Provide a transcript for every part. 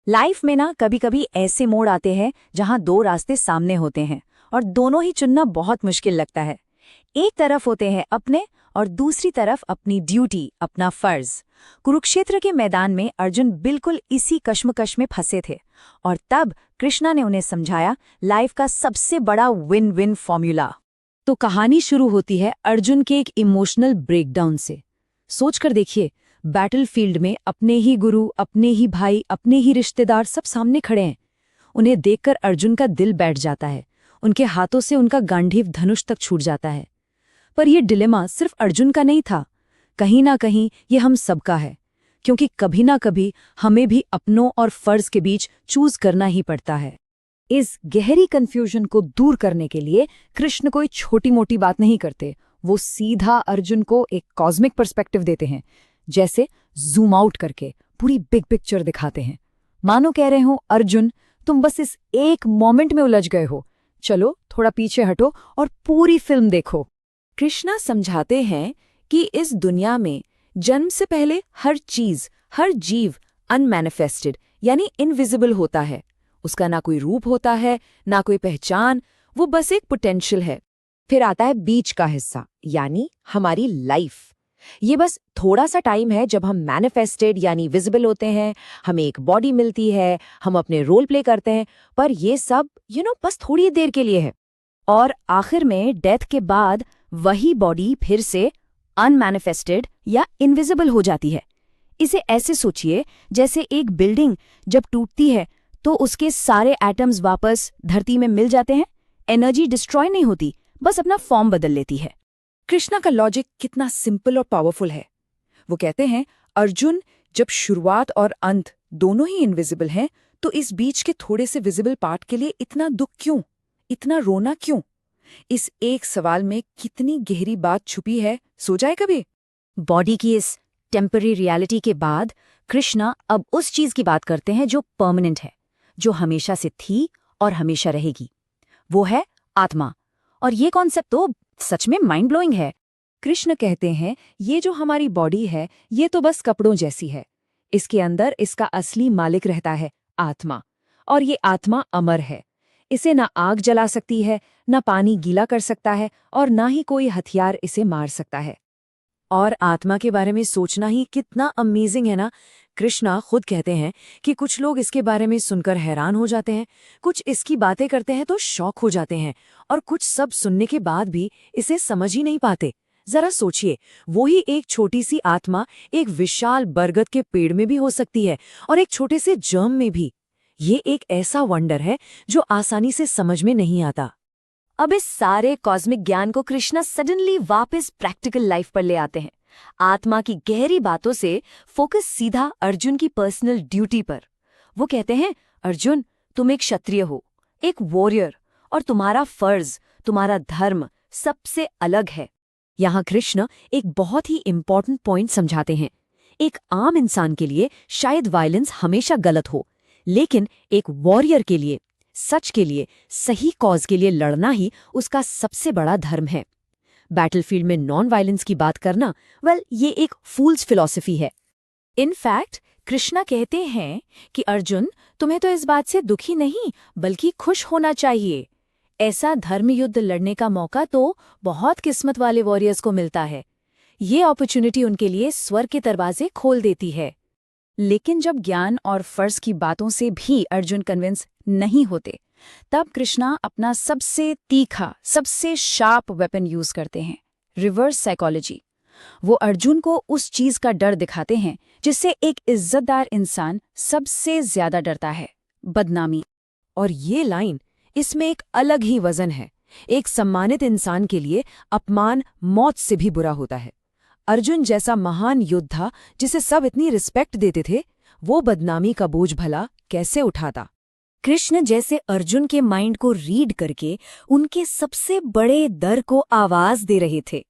Life में ना कभी कभी ऐसे मोड़ आते हैं जहां दो रास्ते सामने होते हैं और दोनों ही चुनना बहुत मुश्किल लगता है। एक तरफ होते हैं अपने और दूसरी तरफ अपनी ड्यूटी, अपना फर्ज। कुरुक्षेत्र के मैदान में अर्जुन बिल्कुल इसी कश्मकश में फंसे थे और तब कृष्णा ने उन्हें समझाया लाइफ का सबसे बड़ा विन विन फॉर्मूला। तो कहानी शुरू होती है अर्जुन के एक इमोशनल ब्रेकडाउन से। सोचकर देखिए, बैटलफील्ड में अपने ही गुरु, अपने ही भाई, अपने ही रिश्तेदार सब सामने खड़े हैं। उन्हें देखकर अर्जुन का दिल बैठ जाता है, उनके हाथों से उनका गांडीव धनुष तक छूट जाता है। पर यह डिलेमा सिर्फ अर्जुन का नहीं था, कहीं ना कहीं ये हम सबका है, क्योंकि कभी ना कभी हमें भी अपनों और फर्ज के बीच चूज करना ही पड़ता है। इस गहरी कंफ्यूजन को दूर करने के लिए कृष्ण कोई छोटी मोटी बात नहीं करते, वो सीधा अर्जुन को एक कॉस्मिक पर्सपेक्टिव देते हैं, जैसे जूम आउट करके पूरी बिग पिक्चर दिखाते हैं। मानो कह रहे हो, अर्जुन तुम बस इस एक मोमेंट में उलझ गए हो, चलो थोड़ा पीछे हटो और पूरी फिल्म देखो। कृष्णा समझाते हैं कि इस दुनिया में जन्म से पहले हर चीज, हर जीव अनमैनिफेस्टेड यानी इनविजिबल होता है। उसका ना कोई रूप होता है, ना कोई पहचान, वो बस एक पोटेंशियल है। फिर आता है बीच का हिस्सा, यानी हमारी लाइफ। ये बस थोड़ा सा टाइम है जब हम मैनिफेस्टेड यानी विजिबल होते हैं, हमें एक बॉडी मिलती है, हम अपने रोल प्ले करते हैं, पर ये सब बस थोड़ी देर के लिए है। और आखिर में डेथ के बाद वही बॉडी फिर से अनमैनिफेस्टेड या इनविजिबल हो जाती है। इसे ऐसे सोचिए जैसे एक बिल्डिंग जब टूटती है तो उसके सारे एटम्स वापस धरती में मिल जाते हैं, एनर्जी डिस्ट्रॉय नहीं होती, बस अपना फॉर्म बदल लेती है। कृष्णा का लॉजिक कितना सिंपल और पावरफुल है। वो कहते हैं, अर्जुन जब शुरुआत और अंत दोनों ही इनविजिबल हैं, तो इस बीच के थोड़े से विजिबल पार्ट के लिए इतना दुख क्यों, इतना रोना क्यों? इस एक सवाल में कितनी गहरी बात छुपी है, सोचा है कभी? बॉडी की इस टेम्पररी रियलिटी के बाद कृष्णा अब उस चीज की बात करते हैं जो परमानेंट है, जो हमेशा से थी और हमेशा रहेगी। वो है आत्मा। और ये कॉन्सेप्ट तो सच में माइंड ब्लोइंग है। कृष्ण कहते हैं, ये जो हमारी बॉडी है, ये तो बस कपड़ों जैसी है। इसके अंदर इसका असली मालिक रहता है, आत्मा। और ये आत्मा अमर है। इसे ना आग जला सकती है, ना पानी गीला कर सकता है, और ना ही कोई हथियार इसे मार सकता है। और आत्मा के बारे में सोचना ही कितना अमेजिंग है ना। कृष्णा खुद कहते हैं कि कुछ लोग इसके बारे में सुनकर हैरान हो जाते हैं, कुछ इसकी बातें करते हैं तो शॉक हो जाते हैं, और कुछ सब सुनने के बाद भी इसे समझ ही नहीं पाते। जरा सोचिए, वो ही एक छोटी सी आत्मा एक विशाल बरगद के पेड़ में भी हो सकती है, और एक छोटे से जर्म में भी। ये एक ऐसा वंडर है जो आसानी से समझ में नहीं आता। अब इस सारे कॉस्मिक ज्ञान को कृष्णा सडनली वापस प्रैक्टिकल लाइफ पर ले आते हैं। आत्मा की गहरी बातों से फोकस सीधा अर्जुन की पर्सनल ड्यूटी पर। वो कहते हैं, अर्जुन तुम एक क्षत्रिय हो, एक वॉरियर, और तुम्हारा फर्ज, तुम्हारा धर्म सबसे अलग है। यहाँ कृष्ण एक बहुत ही इंपॉर्टेंट पॉइंट समझाते हैं। एक आम इंसान के लिए शायद वायलेंस हमेशा गलत हो, लेकिन एक वॉरियर के लिए, सच के लिए, सही कॉज के लिए लड़ना ही उसका सबसे बड़ा धर्म है। बैटलफील्ड में नॉन वायलेंस की बात करना, ये एक फूल्स फिलॉसफी है। इनफैक्ट कृष्णा कहते हैं कि अर्जुन तुम्हें तो इस बात से दुखी नहीं बल्कि खुश होना चाहिए। ऐसा धर्म युद्ध लड़ने का मौका तो बहुत किस्मत वाले वॉरियर्स को मिलता है। ये अपॉर्चुनिटी उनके लिए स्वर्ग के दरवाजे खोल देती है। लेकिन जब ज्ञान और फर्ज की बातों से भी अर्जुन कन्विंस नहीं होते, तब कृष्णा अपना सबसे तीखा, सबसे शार्प वेपन यूज करते हैं, रिवर्स साइकोलॉजी। वो अर्जुन को उस चीज का डर दिखाते हैं जिससे एक इज्जतदार इंसान सबसे ज्यादा डरता है, बदनामी। और ये लाइन, इसमें एक अलग ही वजन है। एक सम्मानित इंसान के लिए अपमान मौत से भी बुरा होता है। अर्जुन जैसा महान योद्धा जिसे सब इतनी रिस्पेक्ट देते थे, वो बदनामी का बोझ भला कैसे उठाता? कृष्ण जैसे अर्जुन के माइंड को रीड करके उनके सबसे बड़े डर को आवाज दे रहे थे।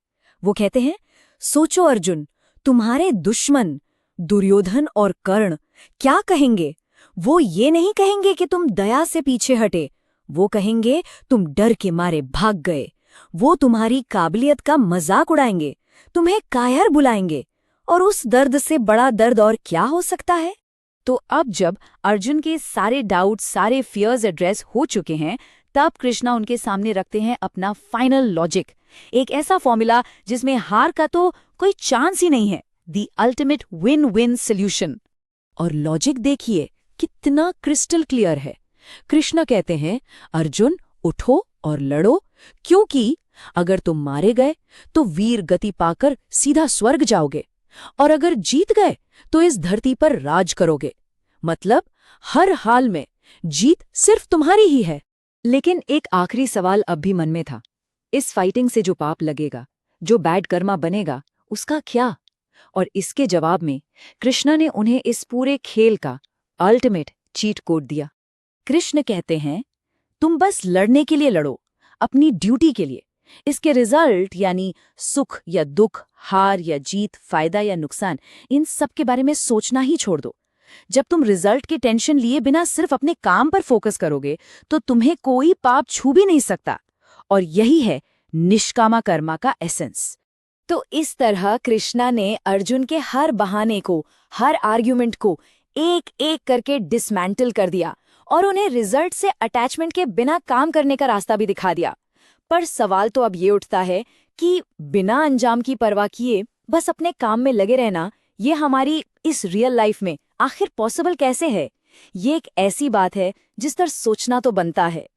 वो कहते हैं, सोचो अर्जुन, तुम्हारे दुश्मन दुर्योधन और कर्ण क्या कहेंगे? वो ये नहीं कहेंगे कि तुम दया से पीछे हटे, वो कहेंगे तुम डर के मारे भाग गए। वो तुम्हारी काबिलियत का मजाक उड़ाएंगे, तुम्हें कायर बुलाएंगे। और उस दर्द से बड़ा दर्द और क्या हो सकता है? तो अब जब अर्जुन के सारे डाउट्स, सारे फियर्स एड्रेस हो चुके हैं, तब कृष्णा उनके सामने रखते हैं अपना फाइनल लॉजिक, एक ऐसा फॉर्मूला जिसमें हार का तो कोई चांस ही नहीं है, the ultimate win win solution. और लॉजिक देखिए कितना क्रिस्टल क्लियर है। कृष्णा कहते हैं, अर्जुन उठो और लड़ो, क्योंकि अगर तुम मारे गए तो वीर गति पाकर सीधा स्वर्ग जाओगे, और अगर जीत गए तो इस धरती पर राज करोगे। मतलब हर हाल में जीत सिर्फ तुम्हारी ही है। लेकिन एक आखिरी सवाल अब भी मन में था, इस फाइटिंग से जो पाप लगेगा, जो बैड कर्मा बनेगा, उसका क्या? और इसके जवाब में कृष्णा ने उन्हें इस पूरे खेल का अल्टीमेट चीट कोड दिया। कृष्ण कहते हैं, तुम बस लड़ने के लिए लड़ो, अपनी ड्यूटी के लिए। इसके रिजल्ट यानी सुख या दुख, हार या जीत, फायदा या नुकसान, इन सब के बारे में सोचना ही छोड़ दो। जब तुम रिजल्ट की टेंशन लिए बिना सिर्फ अपने काम पर फोकस करोगे तो तुम्हें कोई पाप छू भी नहीं सकता। और यही है निष्कामा कर्मा का एसेंस। तो इस तरह कृष्णा ने अर्जुन के हर बहाने को, हर आर्ग्यूमेंट को एक एक करके डिसमेंटल कर दिया और उन्हें रिजल्ट से अटैचमेंट के बिना काम करने का रास्ता भी दिखा दिया। पर सवाल तो अब ये उठता है कि बिना अंजाम की परवाह किए बस अपने काम में लगे रहना, ये हमारी इस रियल लाइफ में आखिर पॉसिबल कैसे है? ये एक ऐसी बात है जिस पर सोचना तो बनता है।